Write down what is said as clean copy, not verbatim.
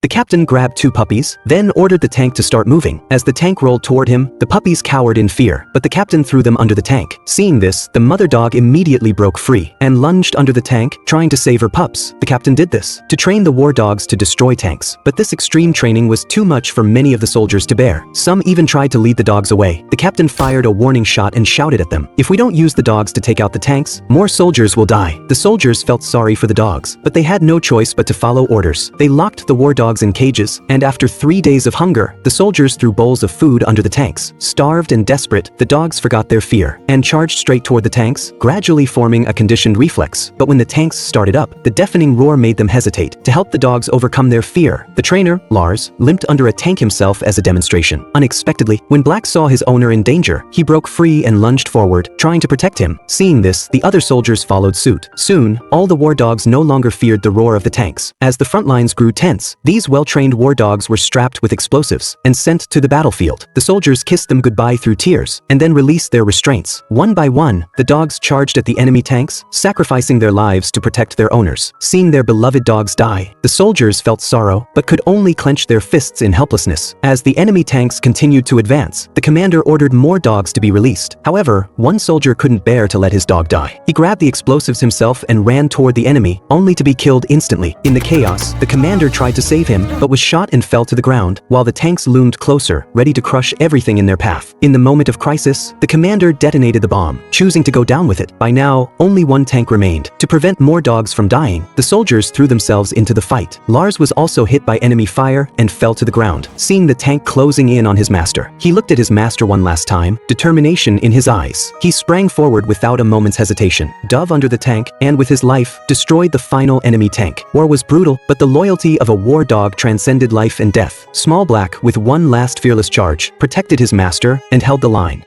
The captain grabbed 2 puppies, then ordered the tank to start moving. As the tank rolled toward him, the puppies cowered in fear, but the captain threw them under the tank. Seeing this, the mother dog immediately broke free and lunged under the tank, trying to save her pups. The captain did this to train the war dogs to destroy tanks, but this extreme training was too much for many of the soldiers to bear. Some even tried to lead the dogs away. The captain fired a warning shot and shouted at them, "If we don't use the dogs to take out the tanks, more soldiers will die." The soldiers felt sorry for the dogs, but they had no choice but to follow orders. They locked the war dogs in cages, and after 3 days of hunger, the soldiers threw bowls of food under the tanks. Starved and desperate, the dogs forgot their fear and charged straight toward the tanks, gradually forming a conditioned reflex. But when the tanks started up, the deafening roar made them hesitate. To help the dogs overcome their fear, the trainer, Lars, limped under a tank himself as a demonstration. Unexpectedly, when Black saw his owner in danger, he broke free and lunged forward, trying to protect him. Seeing this, the other soldiers followed suit. Soon, all the war dogs no longer feared the roar of the tanks. As the front lines grew tense, these well-trained war dogs were strapped with explosives and sent to the battlefield. The soldiers kissed them goodbye through tears and then released their restraints. One by one, the dogs charged at the enemy tanks, sacrificing their lives to protect their owners. Seeing their beloved dogs die, the soldiers felt sorrow but could only clench their fists in helplessness. As the enemy tanks continued to advance, the commander ordered more dogs to be released. However, one soldier couldn't bear to let his dog die. He grabbed the explosives himself and ran toward the enemy, only to be killed instantly. In the chaos, the commander tried to save him, but was shot and fell to the ground, while the tanks loomed closer, ready to crush everything in their path. In the moment of crisis, the commander detonated the bomb, choosing to go down with it. By now, only one tank remained. To prevent more dogs from dying, the soldiers threw themselves into the fight. Lars was also hit by enemy fire and fell to the ground. Seeing the tank closing in on his master, he looked at his master one last time, determination in his eyes. He sprang forward without a moment's hesitation, dove under the tank, and with his life, destroyed the final enemy tank. War was brutal, but the loyalty of a war dog transcended life and death. Small Black, with one last fearless charge, protected his master and held the line.